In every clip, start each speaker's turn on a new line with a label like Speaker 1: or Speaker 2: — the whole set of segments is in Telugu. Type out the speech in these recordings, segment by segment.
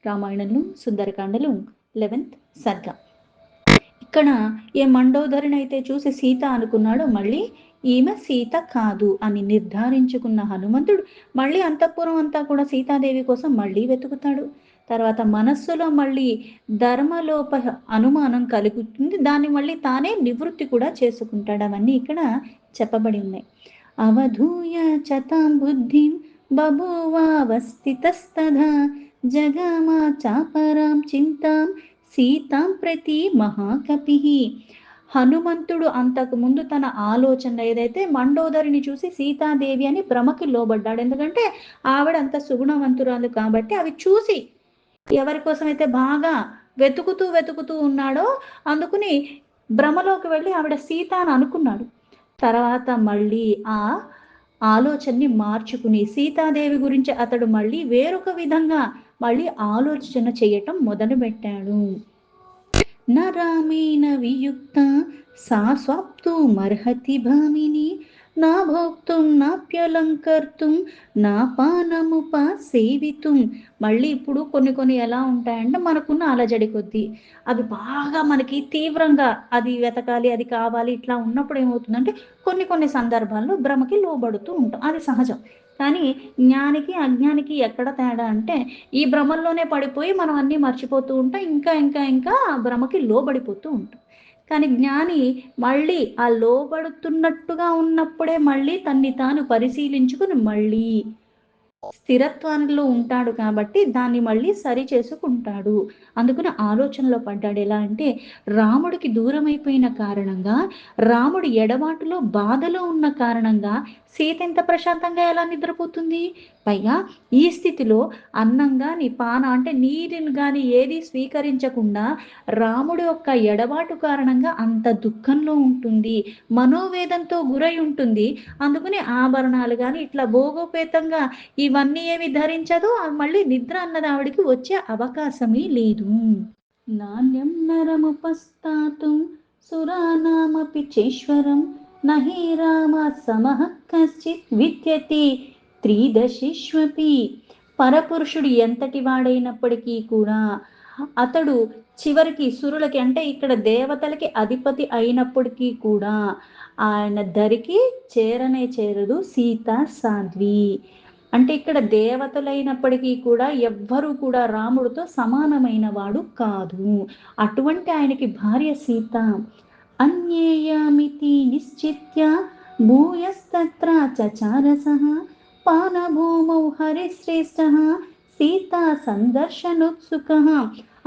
Speaker 1: రామాయణంలో సుందరకాండలో 11th సర్గ. ఇక్కడ ఏ మండోదరినైతే చూసి సీత అనుకున్నాడో మళ్ళీ ఈమె సీత కాదు అని నిర్ధారించుకున్న హనుమంతుడు మళ్ళీ అంతఃపురం అంతా కూడా సీతాదేవి కోసం మళ్ళీ వెతుకుతాడు. తర్వాత మనస్సులో మళ్ళీ ధర్మలోప అనుమానం కలుగుతుంది. దాన్ని మళ్ళీ తానే నివృత్తి కూడా చేసుకుంటాడు. అవన్నీ ఇక్కడ చెప్పబడి ఉన్నాయి. అవధూయ చతాం బుద్ధిం బభూవావస్థితస్తథా జగమా చాపరాం చింతాం సీతాం ప్రతి మహాకపి. హనుమంతుడు అంతకుముందు తన ఆలోచన ఏదైతే మండోదరిని చూసి సీతాదేవి అని భ్రమకి లోబడ్డాడు. ఎందుకంటే ఆవిడ అంత సుగుణవంతురాలు కాబట్టి అవి చూసి ఎవరి కోసమైతే బాగా వెతుకుతూ ఉన్నాడో అందుకుని భ్రమలోకి వెళ్ళి ఆవిడ సీత అని అనుకున్నాడు. తర్వాత మళ్ళీ ఆ ఆలోచనని మార్చుకుని సీతాదేవి గురించి అతడు మళ్ళీ వేరొక విధంగా మళ్ళీ ఆలోచన చేయటం మొదలుపెట్టాడు. న రామేణ వియుక్త సా స్వాప్తుమర్హతి భామిని నా భోక్తుం నాప్యలంకర్తుం నా పానముపసేవితుం. మళ్ళీ ఇప్పుడు కొన్ని ఎలా ఉంటాయంటే మనకున్న అలజడి కొద్దీ అవి బాగా మనకి తీవ్రంగా అది వెతకాలి అది కావాలి ఇట్లా ఉన్నప్పుడు ఏమవుతుందంటే కొన్ని సందర్భాల్లో భ్రమకి లోబడుతూ ఉంటాం. అది సహజం. కానీ జ్ఞానికి అజ్ఞానికి ఎక్కడ తేడా అంటే ఈ భ్రమల్లోనే పడిపోయి మనం అన్నీ మర్చిపోతూ ఉంటాం. ఇంకా భ్రమకి లోబడిపోతూ ఉంటాం. కానీ జ్ఞాని మళ్ళీ ఆ లోబడుతున్నట్టుగా ఉన్నప్పుడే మళ్ళీ తన్ని తాను పరిశీలించుకుని మళ్ళీ స్థిరత్వంలో ఉంటాడు కాబట్టి దాన్ని మళ్ళీ సరి చేసుకుంటాడు. అందుకని ఆలోచనలో పడ్డాడు. ఎలా అంటే రాముడికి దూరమైపోయిన కారణంగా, రాముడి ఎడబాటులో బాధలో ఉన్న కారణంగా సీత ఎంత ప్రశాంతంగా ఎలా నిద్రపోతుంది? పైగా ఈ స్థితిలో అన్నం గాని పాన అంటే నీరుని గాని ఏది స్వీకరించకుండా రాముడి యొక్క ఎడబాటు కారణంగా అంత దుఃఖంలో ఉంటుంది, మనోవేదంతో గురై ఉంటుంది. అందుకని ఆభరణాలు కానీ ఇట్లా భోగోపేతంగా ఇవన్నీ ఏమి ధరించదు. మళ్ళీ నిద్ర అన్నది ఆవిడికి వచ్చే అవకాశమే లేదు. నాణ్యం నరముపస్థాతుం సురానామపి చేశ్వరం నహి రామాత్ సమః కశ్చిత్ విద్యతి త్రిదశిష్వపి. పరపురుషుడు ఎంతటి వాడైనప్పటికీ కూడా అతడు చివరికి సురులకి అంటే ఇక్కడ దేవతలకి అధిపతి అయినప్పటికీ కూడా ఆయన దరికి చేరదు సీత సాధ్వి. అంటే ఇక్కడ దేవతలైనప్పటికీ కూడా ఎవ్వరూ కూడా రాముడితో సమానమైన వాడు కాదు. అటువంటి ఆయనకి భార్య సీత. అన్యేయామితి నిశ్చిత్య భూయస్తత్ర చచారసః పానభూమౌ హరిశ్రేష్ఠః సీతా సందర్శనోత్సుకః.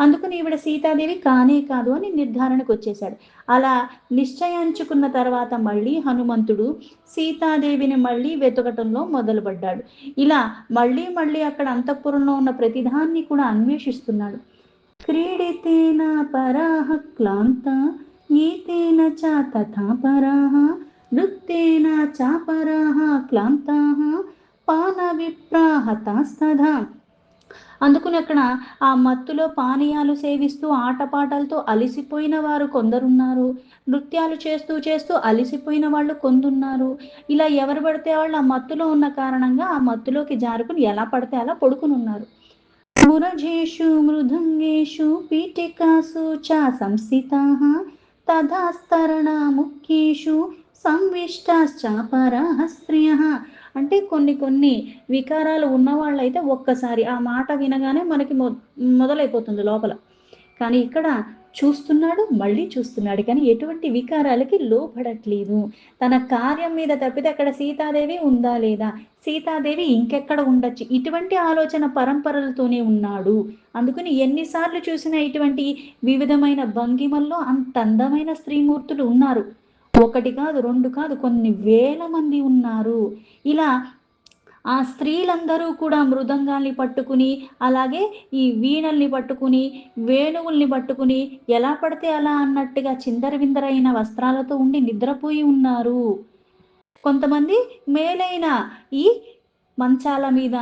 Speaker 1: అందుకని ఈవిడ సీతాదేవి కానే కాదు అని నిర్ధారణకు వచ్చేశాడు. అలా నిశ్చయించుకున్న తర్వాత మళ్ళీ హనుమంతుడు సీతాదేవిని మళ్ళీ వెతకటంలో మొదలుపడ్డాడు. ఇలా మళ్ళీ అక్కడ అంతఃపురంలో ఉన్న ప్రతిదాన్ని కూడా అన్వేషిస్తున్నాడు. క్రీడితేన పరాహ క్లాంత గీతేన చ తథా పరాహ నృత్యేన చ పరాహ క్లాంతాః పాన విప్రాహతాస్తథా. అందుకుని అక్కడ ఆ మత్తులో పానీయాలు సేవిస్తూ ఆటపాటలతో అలిసిపోయిన వారు కొందరున్నారు, నృత్యాలు చేస్తూ అలిసిపోయిన వాళ్ళు కొందరున్నారు. ఇలా ఎవరు పడితే వాళ్ళు ఆ మత్తులో ఉన్న కారణంగా ఆ మత్తులోకి జారుకుని ఎలా పడితే అలా పడుకుని ఉన్నారు. మురజేషు మృదంగేషు పీఠికాసు చ సంస్థితాః తథాస్తరణ ముఖ్యేషు సంవిష్టాశ్చాపరాః స్త్రియః. అంటే కొన్ని వికారాలు ఉన్నవాళ్ళైతే ఒక్కసారి ఆ మాట వినగానే మనకి మొదలైపోతుంది లోపల. కానీ ఇక్కడ చూస్తున్నాడు, మళ్ళీ చూస్తున్నాడు, కానీ ఎటువంటి వికారాలకి లోపడట్లేదు. తన కార్యం మీద తప్పితే అక్కడ సీతాదేవి ఉందా లేదా, సీతాదేవి ఇంకెక్కడ ఉండొచ్చు, ఇటువంటి ఆలోచన పరంపరలతోనే ఉన్నాడు. అందుకని ఎన్నిసార్లు చూసినా ఇటువంటి వివిధమైన భంగిమల్లో అంత అందమైన స్త్రీమూర్తులు ఉన్నారు. ఒకటి కాదు, రెండు కాదు, కొన్ని వేల మంది ఉన్నారు. ఇలా ఆ స్త్రీలందరూ కూడా మృదంగాల్ని పట్టుకుని అలాగే ఈ వీణల్ని పట్టుకుని వేణువుల్ని పట్టుకుని ఎలా పడితే అలా అన్నట్టుగా చిందరవిందరైన వస్త్రాలతో ఉండి నిద్రపోయి ఉన్నారు. కొంతమంది మేలైన ఈ మంచాల మీద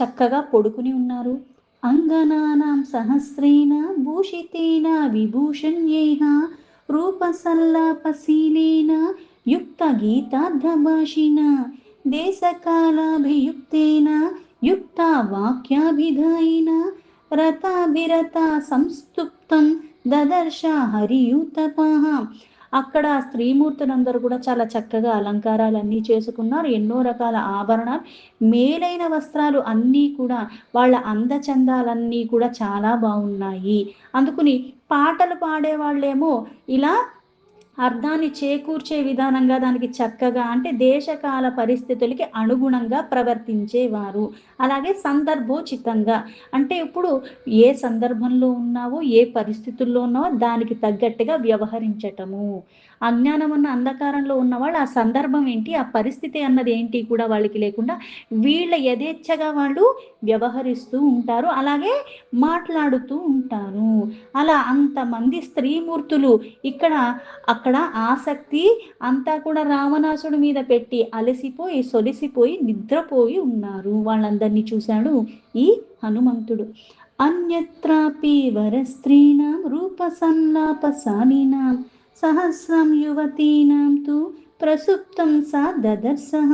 Speaker 1: చక్కగా పడుకుని ఉన్నారు. అంగనానాం సహస్రేణ భూషితేన విభూషణ్యేహ రూపసల్లాపశీలేన యుక్త గీతార్థభాషిణ దేశకాలాభియుక్తేన యుక్త వాక్యాభిధాయిన రథాభిరత సంస్తుప్తం దదర్శ హరియుతపః. అక్కడ స్త్రీమూర్తులందరూ కూడా చాలా చక్కగా అలంకారాలన్నీ చేసుకున్నారు. ఎన్నో రకాల ఆభరణాలు, మేలైన వస్త్రాలు అన్నీ కూడా, వాళ్ళ అందచందాలన్నీ కూడా చాలా బాగున్నాయి. అందుకుని పాటలు పాడేవాళ్ళేమో ఇలా అర్థాన్ని చేకూర్చే విధానంగా దానికి చక్కగా, అంటే దేశకాల పరిస్థితులకి అనుగుణంగా ప్రవర్తించేవారు. అలాగే సందర్భోచితంగా, అంటే ఇప్పుడు ఏ సందర్భంలో ఉన్నావో, ఏ పరిస్థితుల్లో ఉన్నావో దానికి తగ్గట్టుగా వ్యవహరించటము. అజ్ఞానం అన్న అంధకారంలో ఉన్నవాళ్ళు ఆ సందర్భం ఏంటి, ఆ పరిస్థితి అన్నది ఏంటి కూడా వాళ్ళకి లేకుండా వీళ్ళ యథేచ్ఛగా వాళ్ళు వ్యవహరిస్తూ ఉంటారు. అలాగే మాట్లాడుతూ ఉంటారు. అలా అంతమంది స్త్రీమూర్తులు ఇక్కడ అక్కడ ఆసక్తి అంతా కూడా రావణాసుడి మీద పెట్టి అలసిపోయి, సొలిసిపోయి, నిద్రపోయి ఉన్నారు. వాళ్ళందరినీ చూశాడు ఈ హనుమంతుడు. అన్యత్రాపి వరస్త్రీణాం రూపసల్లాపసానినాం సహస్రం యువతీనాం తు ప్రసుప్తం సా దదర్శః.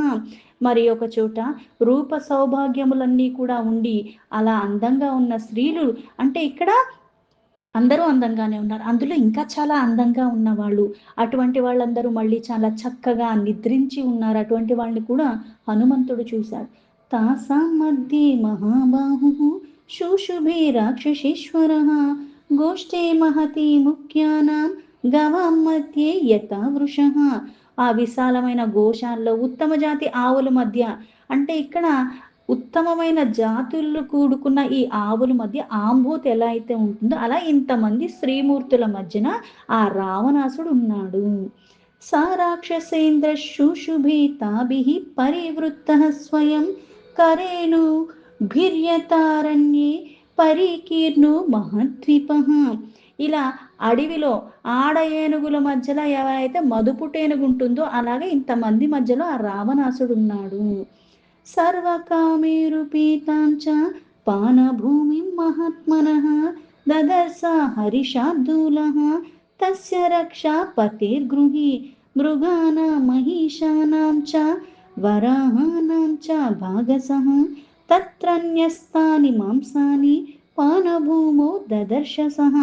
Speaker 1: మరి ఒక చోట రూప సౌభాగ్యములన్నీ కూడా ఉండి అలా అందంగా ఉన్న స్త్రీలు, అంటే ఇక్కడ అందరూ అందంగానే ఉన్నారు. అందులో ఇంకా చాలా అందంగా ఉన్నవాళ్ళు, అటువంటి వాళ్ళందరూ మళ్ళీ చాలా చక్కగా నిద్రించి ఉన్నారు. అటువంటి వాళ్ళని కూడా హనుమంతుడు చూశాడు. తాసాం మధ్యే మహాబాహుః శూశుభే రాక్షసేశ్వరః గోష్ఠే మహతి ముఖ్యానాం గవాం మధ్యే యథా వృషః. ఆ విశాలమైన గోశాల్లో ఉత్తమ జాతి ఆవుల మధ్య, అంటే ఇక్కడ ఉత్తమమైన జాతుల్లో కూడుకున్న ఈ ఆవుల మధ్య ఆంబోతు ఎలా అయితే ఉంటుందో అలా ఇంతమంది స్త్రీమూర్తుల మధ్యన ఆ రావణాసుడు ఉన్నాడు. సా రాక్షసేంద్ర శుశుభే తాభిః పరివృత్తః స్వయం కరేణు భిర్యతారణ్యే పరికీర్ణో మహద్విపః. ఇలా అడవిలో ఆడ ఏనుగుల మధ్యలో ఎవరైతే మదుపుటేనుగు ఉంటుందో అలాగే ఇంతమంది మధ్యలో ఆ రావణాసుడు ఉన్నాడు. సర్వకామేరుపీతాం చ పానభూమిం మహాత్మనః దదర్శ హరిషార్దూలః తస్య రక్షా పతిర్గృహి మృగానాం మహిషానాం చ వరాహానాం చ భాగసః తత్రన్యస్తాని మాంసాని పానభూమౌ దదర్శసః.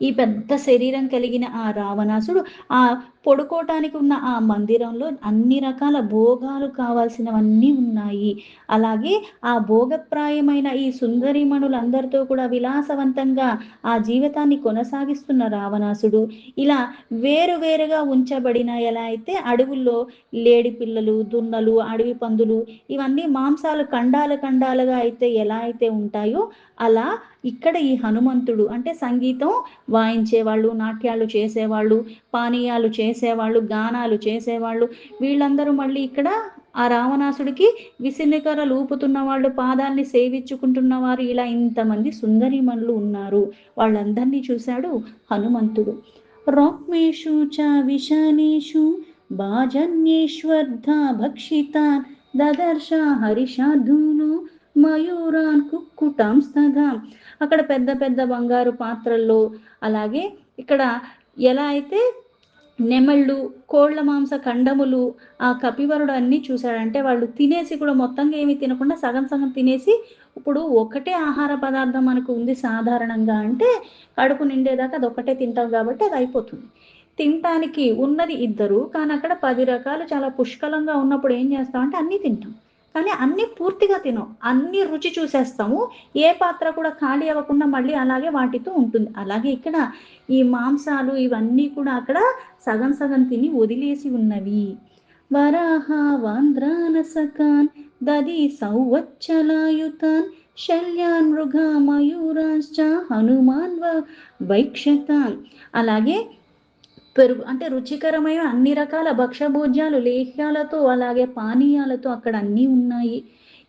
Speaker 1: ఈ పెద్ద శరీరం కలిగిన ఆ రావణాసుడు ఆ పడుకోవటానికి ఉన్న ఆ మందిరంలో అన్ని రకాల భోగాలు కావాల్సినవన్నీ ఉన్నాయి. అలాగే ఆ భోగప్రాయమైన ఈ సుందరీమణులందరితో కూడా విలాసవంతంగా ఆ జీవితాన్ని కొనసాగిస్తున్న రావణాసుడు ఇలా వేరువేరుగా ఉంచబడిన, ఎలా అయితే అడవుల్లో లేడి పిల్లలు, దున్నలు, అడవి పందులు ఇవన్నీ మాంసాలు ఖండాలు ఖండాలుగా అయితే ఎలా అయితే ఉంటాయో అలా ఇక్కడ ఈ హనుమంతుడు, అంటే సంగీతం వాయించేవాళ్ళు, నాట్యాలు చేసేవాళ్ళు, పానీయాలు చేసేవాళ్ళు, గానాలు చేసేవాళ్ళు, వీళ్ళందరూ మళ్ళీ ఇక్కడ ఆ రావణాసుడికి విసినికర్రలు ఊపుతున్న వాళ్ళు, పాదాల్ని సేవించుకుంటున్నవారు, ఇలా ఇంతమంది సుందరీమణులు ఉన్నారు. వాళ్ళందరినీ చూశాడు హనుమంతుడు. రౌక్మేషు చ విశానేషు భాజన్యేష్వర్ధ భక్షితాన్ దదర్శ హరిషాధూను మయూరాన్ కుక్కుటాంస్తథా. అక్కడ పెద్ద పెద్ద బంగారు పాత్రల్లో, అలాగే ఇక్కడ ఎలా అయితే నెమళ్ళు, కోళ్ల మాంస ఖండములు, ఆ కపివరుడు అన్నీ చూశాడంటే వాళ్ళు తినేసి కూడా మొత్తంగా ఏమి తినకుండా సగం సగం తినేసి, ఇప్పుడు ఒకటే ఆహార పదార్థం మనకు ఉంది సాధారణంగా, అంటే కడుపు నిండేదాకా అది ఒకటే తింటాం కాబట్టి అది అయిపోతుంది. తినటానికి ఉన్నది ఇద్దరు, కానీ అక్కడ 10 రకాలు చాలా పుష్కలంగా ఉన్నప్పుడు ఏం చేస్తామంటే అన్నీ తింటాం. కానీ అన్నీ పూర్తిగా తినం, అన్నీ రుచి చూసేస్తాము. ఏ పాత్ర కూడా ఖాళీ అవ్వకుండా మళ్ళీ అలాగే వాటితో ఉంటుంది. అలాగే ఇక్కడ ఈ మాంసాలు ఇవన్నీ కూడా అక్కడ సగం సగం తిని వదిలేసి ఉన్నవి. వరాహ వాంద్రానసకాన్ దది సౌవచ్చలాయుతాన్ శల్యాన్ మృగా మయూరాశ్చ హనుమాన్ వైక్షతాన్. అలాగే పెరుగు, అంటే రుచికరమైన అన్ని రకాల భక్ష్యభోజ్యాలు లేహ్యాలతో అలాగే పానీయాలతో అక్కడ అన్నీ ఉన్నాయి.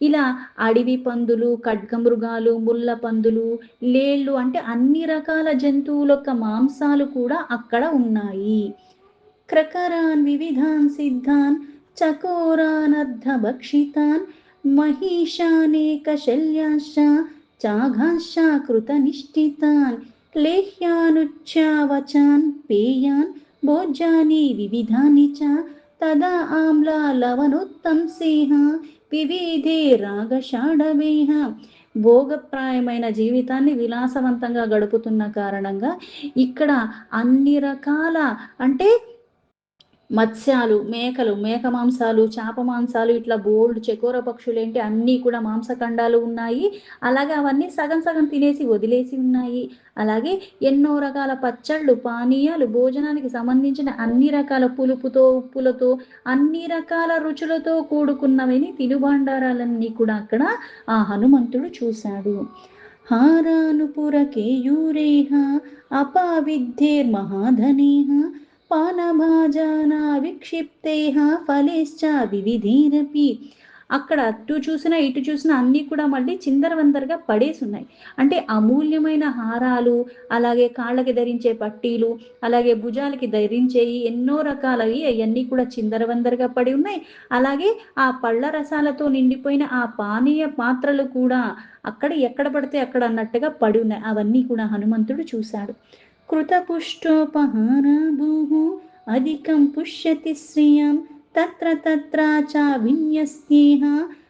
Speaker 1: ఇలా అడవి పందులు, ఖడ్గమృగాలు, ముళ్ళ పందులు, లేళ్ళు, అంటే అన్ని రకాల జంతువుల యొక్క మాంసాలు కూడా అక్కడ ఉన్నాయి. క్రకరాన్ వివిధాన్ సిద్ధాన్ చకోరానర్ధభక్షితాన్ మహిషానేక శల్యాశ్చ చాఘాశ్చ కృతనిష్ఠితాన్ లేహ్యానుచ్చావచాన్ పేయాన్ భోజ్యాని వివిధాని చ తదా ఆమ్లా లవణోత్తంసేహ వివిధే రాగషాఢవేహ. భోగప్రాయమైన జీవితాన్ని విలాసవంతంగా గడుపుతున్న కారణంగా ఇక్కడ అన్ని రకాల అంటే మత్స్యాలు, మేకలు, మేక మాంసాలు, చేప మాంసాలు ఇట్లా బోలెడు చకోర పక్షులేంటి అన్నీ కూడా మాంసఖండాలు ఉన్నాయి. అలాగే అవన్నీ సగం సగం తినేసి వదిలేసి ఉన్నాయి. అలాగే ఎన్నో రకాల పచ్చళ్ళు, పానీయాలు, భోజనానికి సంబంధించిన అన్ని రకాల పులుపుతో, ఉప్పులతో, అన్ని రకాల రుచులతో కూడుకున్నవిని తినుబండారాలన్నీ కూడా అక్కడ ఆ హనుమంతుడు చూశాడు. हारानुपुरकेयूरेह अपाविद्धेर्महाधनेः पानभाजाना विक्षिप्तेः फलेश्च विविधैरपि అక్కడ అటు చూసినా, ఇటు చూసినా అన్నీ కూడా మళ్ళీ చిందరవందరగా పడేసున్నాయి. అంటే అమూల్యమైన హారాలు, అలాగే కాళ్ళకి ధరించే పట్టీలు, అలాగే భుజాలకి ధరించేయి ఎన్నో రకాలవి అయన్నీ కూడా చిందరవందరగా పడి ఉన్నాయి. అలాగే ఆ పళ్ళ రసాలతో నిండిపోయిన ఆ పానీయ పాత్రలు కూడా అక్కడ ఎక్కడ పడితే అక్కడ అన్నట్టుగా పడి ఉన్నాయి. అవన్నీ కూడా హనుమంతుడు చూశాడు. కృతపుష్టోపహారాభూః అధికం పుష్యతి శ్రియం తత్ర తత్ర చ విన్యస్యేహ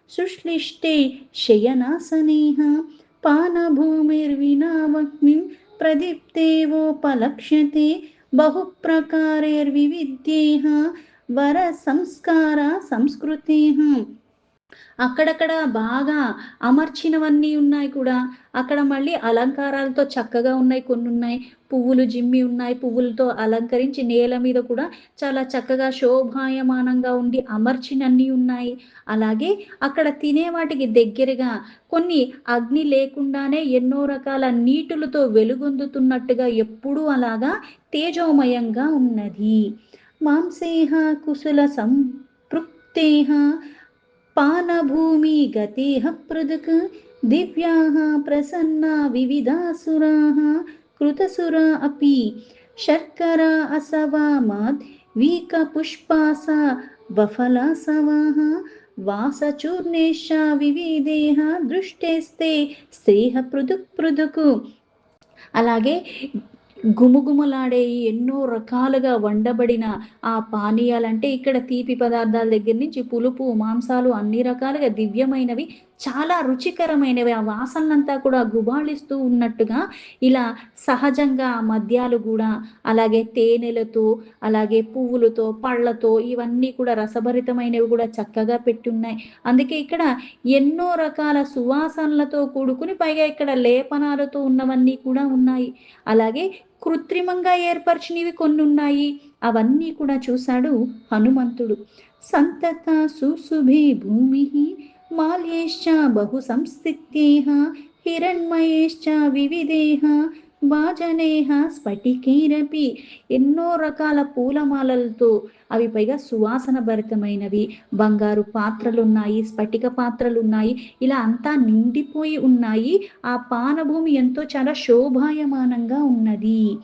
Speaker 1: సుశ్లిష్టే శయనాసనేః పానభూమిర్వినావగ్నిం ప్రదీప్తేవోపలక్ష్యతే బహుప్రకారైర్వివిధ్యేః వర సంస్కార సంస్కృతేః అక్కడక్కడ బాగా అమర్చినవన్నీ ఉన్నాయి కూడా. అక్కడ మళ్ళీ అలంకారాలతో చక్కగా ఉన్నాయి కొన్నున్నాయి. పువ్వులు జిమ్మి ఉన్నాయి. పువ్వులతో అలంకరించి నేల మీద కూడా చాలా చక్కగా శోభాయమానంగా ఉండి అమర్చినన్ని ఉన్నాయి. అలాగే అక్కడ తినే వాటికి దగ్గరగా కొన్ని అగ్ని లేకుండానే ఎన్నో రకాల నీటులతో వెలుగొందుతున్నట్టుగా ఎప్పుడూ అలాగా తేజోమయంగా ఉన్నది. మాంసేహ కుశల సంపృక్తేహ పానభూమి గతేః పృథక్ దివ్యాః ప్రసన్నా వివిధాసురాः కృతసురా అపి శర్కరా అసవామాద్ వీకపుష్పాస వఫలాసవాः వాసచూర్ణేశ్చ వివిధేః దృష్టేస్తే స్త్రీః పృథక్ పృథక్ అలాగే గుమగుమలాడే ఎన్నో రకాలుగా వండబడిన ఆ పానీయాలంటే ఇక్కడ తీపి పదార్థాల దగ్గర నుంచి పులుపు, మాంసాలు అన్ని రకాలుగా దివ్యమైనవి, చాలా రుచికరమైనవి. ఆ వాసనలంతా కూడా గుబాళిస్తూ ఉన్నట్టుగా ఇలా సహజంగా ఆ మద్యాలు గూడా, అలాగే తేనెలతో, అలాగే పువ్వులతో, పళ్ళతో ఇవన్నీ కూడా రసభరితమైనవి కూడా చక్కగా పెట్టున్నాయి. అందుకే ఇక్కడ ఎన్నో రకాల సువాసనలతో కూడుకుని పైగా ఇక్కడ లేపనాలతో ఉన్నవన్నీ కూడా ఉన్నాయి. అలాగే కృత్రిమంగా ఏర్పరిచినవి కొన్నున్నాయి. అవన్నీ కూడా చూశాడు హనుమంతుడు. సంతత సుశుభే భూమిః మాల్యైశ్చ బహు సంస్థిత్యేః హిరణ్మయైశ్చ వివిధేః వాజనేః స్ఫటికైరపి ఎన్నో రకాల పూలమాలలతో అవి పైగా సువాసన భరితమైనవి. బంగారు పాత్రలున్నాయి, స్ఫటిక పాత్రలున్నాయి. ఇలా అంతా నిండిపోయి ఉన్నాయి. ఆ పానభూమి ఎంతో చాలా శోభాయమానంగా ఉన్నది.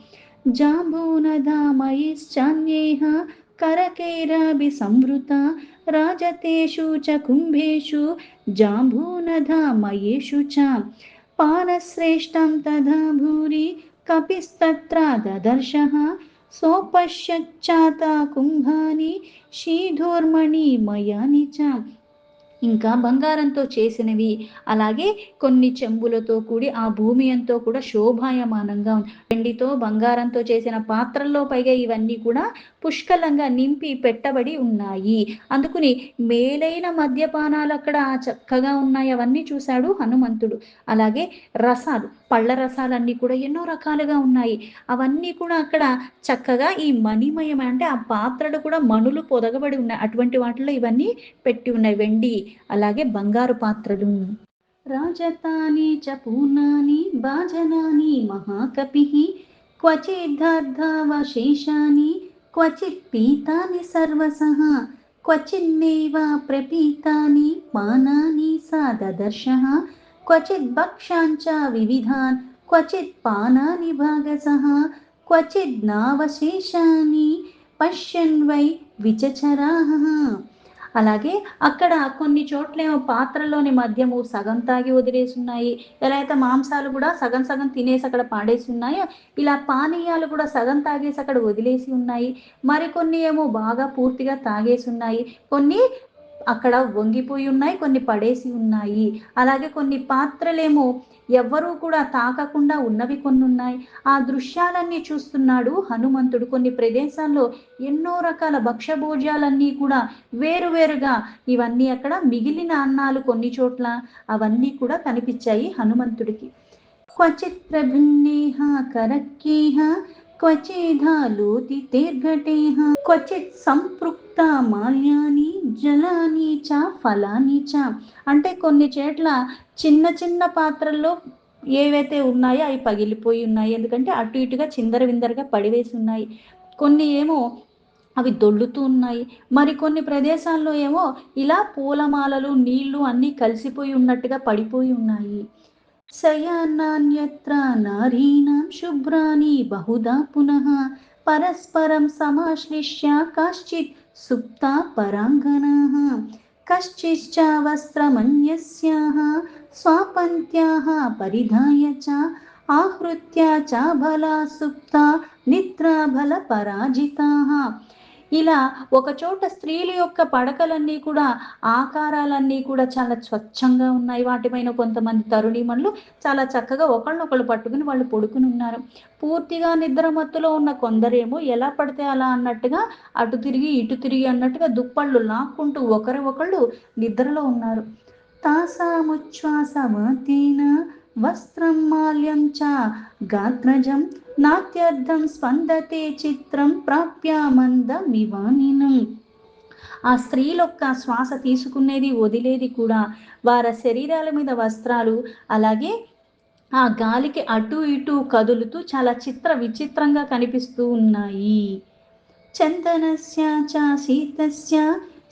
Speaker 1: జాంబూనదామయైశ్చాన్యైః కరకైరాభి సంవృత రాజతేషు చ కుంభేషు జాంబూనదామయేషు చ పానశ్రేష్టం తథా భూరి కపిస్తత్ర దదర్శః సోపశ్యచ్చాత కుంభాని శీధోర్మణి మయాని చ ఇంకా బంగారంతో చేసినవి, అలాగే కొన్ని చెంబులతో కూడి ఆ భూమి ఎంతో కూడా శోభాయమానంగా ఉంది. వెండితో బంగారంతో చేసిన పాత్రల్లో పైగా ఇవన్నీ కూడా పుష్కలంగా నింపి పెట్టబడి ఉన్నాయి. అందుకుని మేలైన మద్యపానాలు అక్కడ చక్కగా ఉన్నాయి. అవన్నీ చూశాడు హనుమంతుడు. అలాగే రసాలు, పళ్ళ రసాలన్నీ కూడా ఎన్నో రకాలుగా ఉన్నాయి. అవన్నీ కూడా అక్కడ చక్కగా ఈ మణిమయం అంటే ఆ పాత్రలు కూడా మణులు పొదగబడి ఉన్నాయి. అటువంటి వాటిలో ఇవన్నీ పెట్టి ఉన్నాయి. వెండి అలాగే బంగారు పాత్రలు. రాజతాని చ పూర్ణాని భాజనాని మహాకపిః క్వచిదర్ధావశేషాని క్వచిత్ పీతాని సర్వసః క్వచిన్నేవ ప్రపీతాని పానాని సా దదర్శః క్వచిత్ భక్ష్యాञ्च వివిధాన్ క్వచిత్ పానాని భాగసః క్వచిద్ నావశేషాని పశ్యన్ వై విచచరాః అలాగే అక్కడ కొన్ని చోట్లేమో పాత్రలోని మద్యము సగం తాగి వదిలేసున్నాయి. ఎలా అయితే మాంసాలు కూడా సగం సగం తినేసి అక్కడ పాడేసి ఉన్నాయో, ఇలా పానీయాలు కూడా సగం తాగేసి అక్కడ వదిలేసి ఉన్నాయి. మరికొన్ని ఏమో బాగా పూర్తిగా తాగేసి ఉన్నాయి. కొన్ని అక్కడ వంగిపోయి ఉన్నాయి, కొన్ని పడేసి ఉన్నాయి. అలాగే కొన్ని పాత్రలేమో ఎవ్వరూ కూడా తాకకుండా ఉన్నవి కొన్నున్నాయి. ఆ దృశ్యాలన్నీ చూస్తున్నాడు హనుమంతుడు. కొన్ని ప్రదేశాల్లో ఎన్నో రకాల భక్ష్యభోజ్యాలన్నీ కూడా వేరువేరుగా ఇవన్నీ అక్కడ మిగిలిన అన్నాలు కొన్ని చోట్ల అవన్నీ కూడా కనిపించాయి హనుమంతుడికి. క్వచిత్ ప్రభిన్నేహ కరక్కేహ క్వచిధాలోతి తీర్ఘటేహ క్వచిత్ సంపృక్త మాల్యాని జలాని చ ఫలాని చ. అంటే కొన్ని చోట్ల చిన్న చిన్న పాత్రల్లో ఏవైతే ఉన్నాయో అవి పగిలిపోయి ఉన్నాయి, ఎందుకంటే అటు ఇటుగా చిందర విందరగా పడివేసి ఉన్నాయి. కొన్ని ఏమో అవి దొల్లుతూ ఉన్నాయి. మరికొన్ని ప్రదేశాల్లో ఏమో ఇలా పూలమాలలు నీళ్లు అన్నీ కలిసిపోయి ఉన్నట్టుగా పడిపోయి ఉన్నాయి. శయానాన్యత్ర నారీణాం శుభ్రాని బహుదా పునః పరస్పరం సమాశ్లిష్య కశ్చిత్ సుప్తా పరాంగణాః కశ్చిశ్చ వస్త్రమన్యస్యాః స్వాపంత్యాః పరిధాయ చ ఆహృత్య చ బలా సుప్తా నిద్రాబల పరాజితాః. ఇలా ఒకచోట స్త్రీల యొక్క పడకలన్నీ కూడా ఆకారాలన్నీ కూడా చాలా స్వచ్ఛంగా ఉన్నాయి. వాటిపైన కొంతమంది తరుణీమణులు చాలా చక్కగా ఒకళ్ళనొకళ్ళు పట్టుకుని వాళ్ళు పడుకుని ఉన్నారు. పూర్తిగా నిద్ర మత్తులో ఉన్న కొందరేమో ఎలా పడితే అలా అన్నట్టుగా అటు తిరిగి ఇటు తిరిగి అన్నట్టుగా దుప్పళ్ళు లాక్కుంటూ ఒకరు ఒకళ్ళు నిద్రలో ఉన్నారు. తాసాముచ్ఛ్వాసమాతేన వస్త్రం మాల్యం చ గాత్రజం నాట్యర్థం స్పందతే చిత్రం ప్రాప్య మందమివానినం. ఆ స్త్రీలొక్క శ్వాస తీసుకునేది వదిలేది కూడా వారి శరీరాల మీద వస్త్రాలు అలాగే ఆ గాలికి అటు ఇటు కదులుతూ చాలా విచిత్రంగా కనిపిస్తూ ఉన్నాయి. చందనస్య చ శీతస్య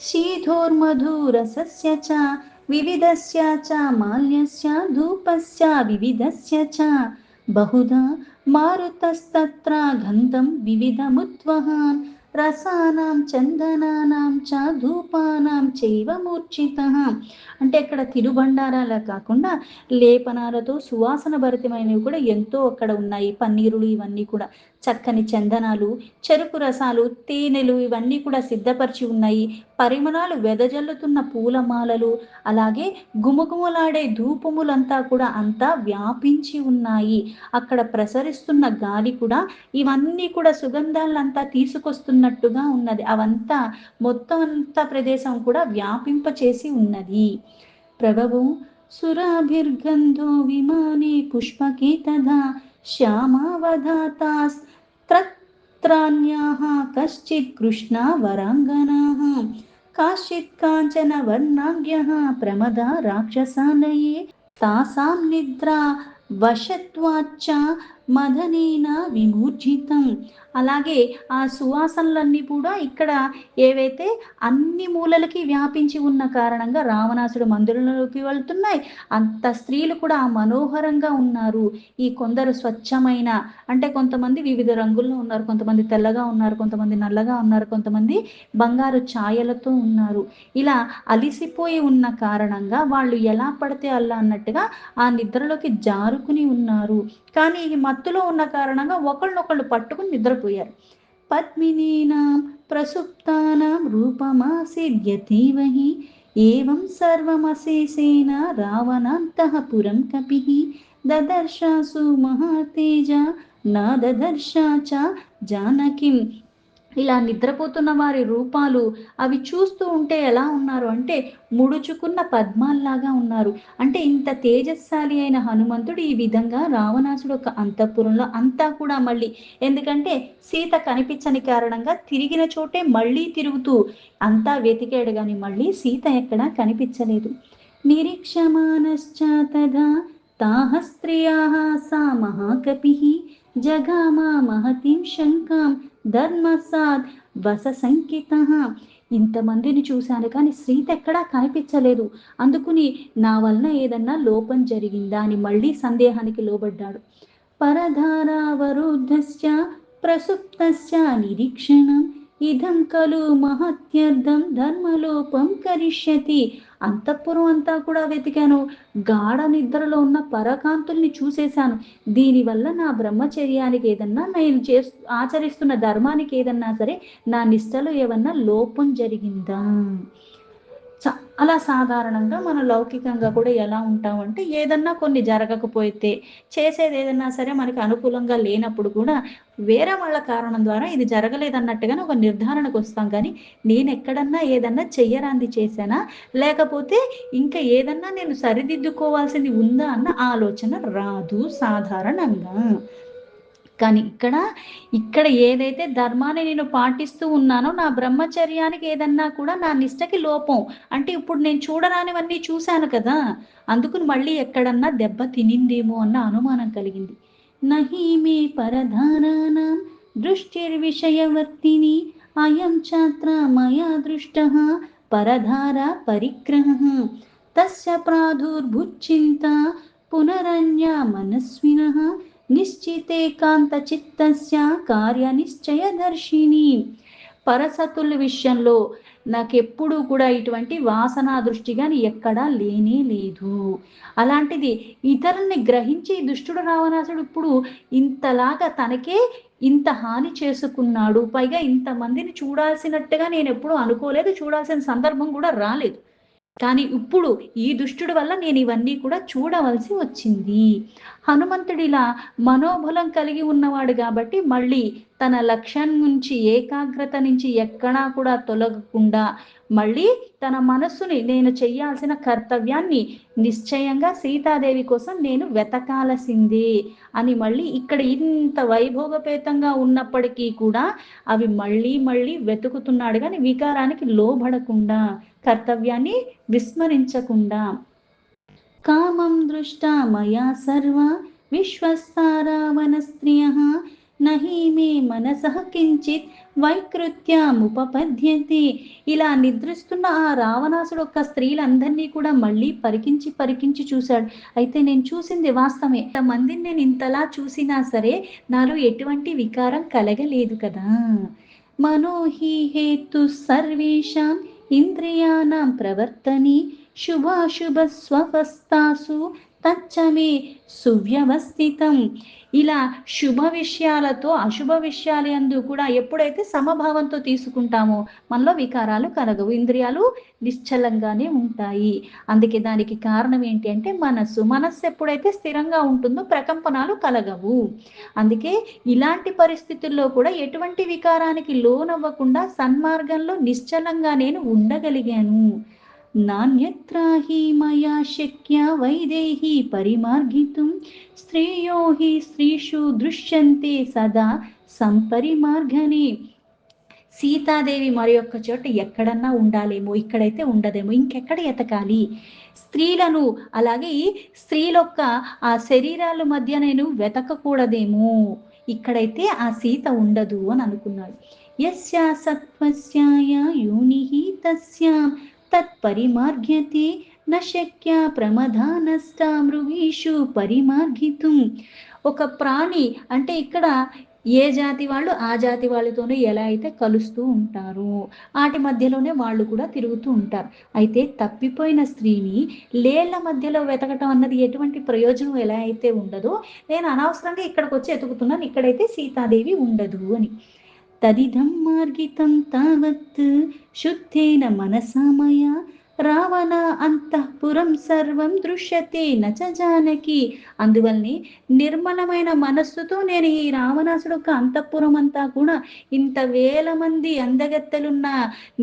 Speaker 1: శీధోర్మధురసస్య చ వివిధస్య చ మాల్యస్య ధూపస్య వివిధస్య చ బహుధా మారుతస్తత్ర గంధం వివిధముద్వహాన్ రసానాం చందనానాం చ ధూపానాం చైవ మూర్ఛితః. అంటే ఇక్కడ తిరుబండారాల కాకుండా లేపనాలతో సువాసన భరితమైనవి కూడా ఎంతో అక్కడ ఉన్నాయి. పన్నీరులు ఇవన్నీ కూడా చక్కని చందనాలు, చెరుకు రసాలు, తేనెలు ఇవన్నీ కూడా సిద్ధపరిచి ఉన్నాయి. పరిమళాలు వెదజల్లుతున్న పూలమాలలు అలాగే గుమగుమలాడే ధూపములంతా కూడా అంతా వ్యాపించి ఉన్నాయి. అక్కడ ప్రసరిస్తున్న గాలి కూడా ఇవన్నీ కూడా సుగంధాలంతా తీసుకొస్తున్నట్టుగా ఉన్నది. అవంతా మొత్తం అంతా ప్రదేశం కూడా వ్యాపింపచేసి ఉన్నది. ప్రభవో సురాభిర్గంధో విమానే పుష్పకే తథా శ్యామావధాతాస్త్రత్రాన్యాః కశ్చిత్ కృష్ణా వరాంగనాః కాశ్చిత్ కాంచన వర్ణాంగ్యః ప్రమదా రాక్షసాలయే తాసాం నిద్రా వశత్వాచ్చ మదనేన విమూర్జితం. అలాగే ఆ సువాసనలన్నీ కూడా ఇక్కడ ఏవైతే అన్ని మూలలకి వ్యాపించి ఉన్న కారణంగా రావణాసుడు మందిరంలోకి వెళ్తున్నాయి. అంత స్త్రీలు కూడా మనోహరంగా ఉన్నారు. ఈ కొందరు స్వచ్ఛమైన అంటే కొంతమంది వివిధ రంగుల్లో ఉన్నారు, కొంతమంది తెల్లగా ఉన్నారు, కొంతమంది నల్లగా ఉన్నారు, కొంతమంది బంగారు ఛాయలతో ఉన్నారు. ఇలా అలిసిపోయి ఉన్న కారణంగా వాళ్ళు ఎలా పడితే అలా అన్నట్టుగా ఆ నిద్రలోకి జారుకుని ఉన్నారు. కానీ ఈ మత్తులో ఉన్న కారణంగా ఒకళ్ళనొకళ్ళు పట్టుకుని నిద్రపోయారు. పద్మినీనాం ప్రసుప్తానాం రూపమాసిద్యతేవ హి ఏవం సర్వమశేషేణ రావణాంతఃపురం కపిః దదర్శాసు మహాతేజ నా దదర్శా చ జానకిం. ఇలా నిద్రపోతున్న వారి రూపాలు అవి చూస్తూ ఉంటే ఎలా ఉన్నారు అంటే ముడుచుకున్న పద్మాల్లాగా ఉన్నారు. అంటే ఇంత తేజస్శాలి అయిన హనుమంతుడు ఈ విధంగా రావణాసుడు ఒక అంతఃపురంలో అంతా కూడా మళ్ళీ ఎందుకంటే సీత కనిపించని కారణంగా తిరిగిన చోటే మళ్ళీ తిరుగుతూ అంతా వెతికాడు కానీ మళ్ళీ సీత ఎక్కడా కనిపించలేదు. నిరీక్షమానశ్చ తదా తాః స్త్రియాః సా మహాకపిః జగామా మహతిం శంకాం ధర్మసాద్ వసశంకితః. ఇంతమందిని చూశాను కానీ సీత ఎక్కడా కనిపించలేదు, అందుకుని నా వలన ఏదన్నా లోపం జరిగిందా అని మళ్ళీ సందేహానికి లోబడ్డాడు. పరధారావరుద్ధస్య ప్రసుప్తస్య నిరీక్షణం ఇదం ఖలు మహత్యర్థం ధర్మలోపం కరిష్యతి. అంతఃపురం అంతా కూడా వెతికాను, గాఢ నిద్రలో ఉన్న పరకాంతుల్ని చూసేశాను, దీనివల్ల నా బ్రహ్మచర్యానికి ఏదన్నా నేను ఆచరిస్తున్న ధర్మానికి ఏదన్నా సరే నా నిష్టలో ఏమన్నా లోపం జరిగిందా. అలా సాధారణంగా మనం లౌకికంగా కూడా ఎలా ఉంటామంటే, ఏదన్నా కొన్ని జరగకపోతే, చేసేది ఏదన్నా సరే మనకి అనుకూలంగా లేనప్పుడు కూడా, వేరే వాళ్ళ కారణం ద్వారా ఇది జరగలేదన్నట్టుగానే ఒక నిర్ధారణకొస్తాం గానీ, నేనెక్కడన్నా ఏదన్నా చెయ్యరానిది చేశానా? లేకపోతే ఇంకా ఏదన్నా నేను సరిదిద్దుకోవాల్సింది ఉందా అన్న ఆలోచన రాదు సాధారణంగా. కానీ ఇక్కడ ఏదైతే ధర్మాన్ని నేను పాటిస్తూ ఉన్నానో, నా బ్రహ్మచర్యానికి ఏదన్నా కూడా నా నిష్టకి లోపం. అంటే ఇప్పుడు నేను చూడరానివన్నీ చూశాను కదా! అందుకుని మళ్ళీ ఎక్కడన్నా దెబ్బ తినిందేమో అన్న అనుమానం కలిగింది. నహి మే పరధారాణం దృష్టిర్విషయవర్తిని అయం ఛాత్ర మయా దృష్టః పరధార పరిగ్రహః తస్య ప్రాదుర్భుచ్చింత పునరన్య మనస్వినః నిశ్చితేకాంతచిత్తస్య కార్యనిశ్చయదర్శిని. పరసతుల విషయంలో నాకెప్పుడూ కూడా ఇటువంటి వాసనా దృష్టి గాని ఎక్కడా లేనే లేదు. అలాంటిది ఇతరుల్ని గ్రహించి దుష్టుడు రావణాసుడు ఇప్పుడు ఇంతలాగా తనకే ఇంత హాని చేసుకున్నాడు. పైగా ఇంతమందిని చూడాల్సినట్టుగా నేనెప్పుడూ అనుకోలేదు. చూడాల్సిన సందర్భం కూడా రాలేదు. కానీ ఇప్పుడు ఈ దుష్టుడి వల్ల నేను ఇవన్నీ కూడా చూడవలసి వచ్చింది. హనుమంతుడిలా మనోబలం కలిగి ఉన్నవాడు గాబట్టి, మళ్ళీ తన లక్ష్యం నుంచి, ఏకాగ్రత నుంచి ఎక్కడా కూడా తొలగకుండా, మళ్ళీ తన మనస్సుని నేను చెయ్యాల్సిన కర్తవ్యాన్ని నిశ్చయంగా సీతాదేవి కోసం నేను వెతకాల్సిందే అని మళ్ళీ ఇక్కడ ఇంత వైభోగపేతంగా ఉన్నప్పటికీ కూడా, అవి మళ్ళీ మళ్ళీ వెతుకుతున్నాడు గానీ, వికారానికి లోబడకుండా, కర్తవ్యాన్ని విస్మరించకుండా. కామం దృష్టా మయా సర్వ విశ్వస్తా రావణ స్త్రియః నహి మే మనసః కించిత్ వైకృత్యముపపద్యతే. ఇలా నిద్రిస్తున్న ఆ రావణాసుడు యొక్క స్త్రీలందరినీ కూడా మళ్ళీ పరికించి పరికించి చూశాడు. అయితే నేను చూసింది వాస్తవమే. ఇంతమందిని నేను ఇంతలా చూసినా సరే నాలో ఎటువంటి వికారం కలగలేదు కదా. మనోహి హేతు సర్వేషాం ఇంద్రియాణం ప్రవర్తని శుభాశుభ స్వపస్తాసు తచ్చమే సువ్యవస్థితం. ఇలా శుభ విషయాలతో అశుభ విషయాలందు కూడా ఎప్పుడైతే సమభావంతో తీసుకుంటామో మనలో వికారాలు కలగవు. ఇంద్రియాలు నిశ్చలంగానే ఉంటాయి. అందుకే దానికి కారణం ఏంటి అంటే మనస్సు ఎప్పుడైతే స్థిరంగా ఉంటుందో ప్రకంపనాలు కలగవు. అందుకే ఇలాంటి పరిస్థితుల్లో కూడా ఎటువంటి వికారానికి లోనవ్వకుండా సన్మార్గంలో నిశ్చలంగా నేను ఉండగలిగాను. నాణ్యత్రాహి మయా శక్య వైదేహి పరిమార్గితుం స్త్రియో హి స్త్రీషు దృశ్యంతే సదా సంపరిమార్గనే. సీతాదేవి మరి ఒక్క చోట ఎక్కడన్నా ఉండాలేమో, ఇక్కడైతే ఉండదేమో, ఇంకెక్కడ ఎతకాలి? స్త్రీలను అలాగే స్త్రీలొక్క ఆ శరీరాల మధ్య నేను వెతకకూడదేమో, ఇక్కడైతే ఆ సీత ఉండదు అని అనుకున్నాడు. యస్యా సత్వస్యాయ యోనిః తస్యాం తత్పరిమార్గ్యతే న శక్య ప్రమదానష్ట మృగీషు పరిమార్గితుం. ఒక ప్రాణి అంటే ఇక్కడ ఏ జాతి వాళ్ళు ఆ జాతి వాళ్ళతోనే ఎలా అయితే కలుస్తూ ఉంటారో వాటి మధ్యలోనే వాళ్ళు కూడా తిరుగుతూ ఉంటారు. అయితే తప్పిపోయిన స్త్రీని లేళ్ల మధ్యలో వెతకటం అన్నది ఎటువంటి ప్రయోజనం ఎలా అయితే ఉండదో, నేను అనవసరంగా ఇక్కడికి వచ్చి ఎతుకుతున్నాను, ఇక్కడైతే సీతాదేవి ఉండదు అని. తదిదం మార్గితం తావత్ శుద్ధేన మనసా మయా రావణ అంతఃపురం సర్వం దృశ్యతే నచ జానకి. అందువల్లనే నిర్మలమైన మనస్సుతో నేను ఈ రావణాసుడు యొక్క అంతఃపురం అంతా కూడా ఇంత వేల మంది అందగత్తెలున్న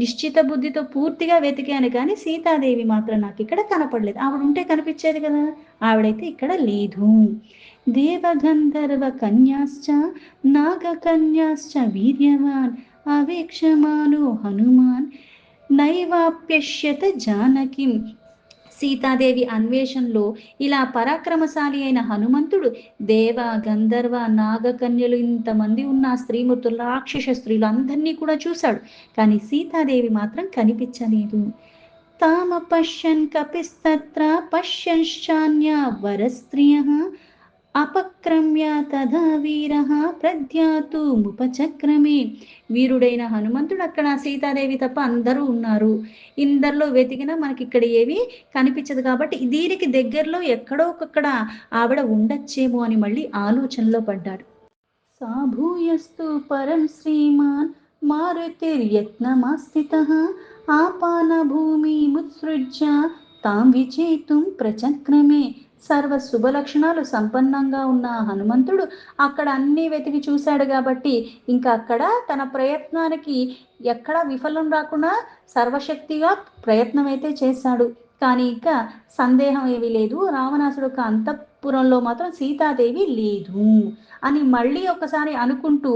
Speaker 1: నిశ్చిత బుద్ధితో పూర్తిగా వెతికాను, కానీ సీతాదేవి మాత్రం నాకు ఇక్కడ కనపడలేదు. ఆవిడ ఉంటే కనిపించేది కదా, ఆవిడైతే ఇక్కడ లేదు. దేవగంధర్వ కన్యాశ్చ నాగకన్యాశ్చ వీర్యవాన్ అవేక్షమానో హనుమాన్ నైవాప్యశ్యత జానకిం. సీతాదేవి అన్వేషణలో ఇలా పరాక్రమశాలి అయిన హనుమంతుడు దేవ గంధర్వ నాగకన్యలు ఇంతమంది ఉన్న స్త్రీమూర్తులు రాక్షస స్త్రీలు అందరినీ కూడా చూశాడు, కానీ సీతాదేవి మాత్రం కనిపించలేదు. తామ పశ్యన్ కపిస్తత్ర పశ్యశ్చాన్య వరస్త్రియః అపక్రమ్య తథా వీరః ప్రద్యాతుముపచక్రమే. వీరుడైన హనుమంతుడు అక్కడ సీతాదేవి తప్ప అందరూ ఉన్నారు, ఇందరిలో వెతికినా మనకి ఇక్కడ ఏవి కనిపించదు, కాబట్టి దీనికి దగ్గరలో ఎక్కడో ఒక్కడ ఆవిడ ఉండొచ్చేమో అని మళ్ళీ ఆలోచనలో పడ్డాడు. సాభూయస్తు పరం శ్రీమాన్ మారుతిర్యత్నమాస్థితః ఆపాన భూమి ముత్సృజ్య తాం విచేతుం ప్రచక్రమే. సర్వ శుభ లక్షణాలు సంపన్నంగా ఉన్న హనుమంతుడు అక్కడ అన్నీ వెతికి చూశాడు కాబట్టి ఇంకా అక్కడ తన ప్రయత్నానికి ఎక్కడా విఫలం రాకుండా సర్వశక్తిగా ప్రయత్నం అయితే చేశాడు. కానీ ఇంకా సందేహం ఏమీ లేదు, రావణాసుడు యొక్క అంతఃపురంలో మాత్రం సీతాదేవి లేదు అని మళ్ళీ ఒకసారి అనుకుంటూ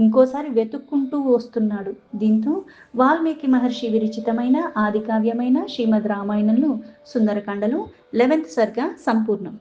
Speaker 1: ఇంకోసారి వెతుక్కుంటూ వస్తున్నాడు. దీంతో వాల్మీకి మహర్షి విరచితమైన ఆది కావ్యమైన శ్రీమద్ రామాయణంలో సుందరకాండలో 11th సర్గ సంపూర్ణం.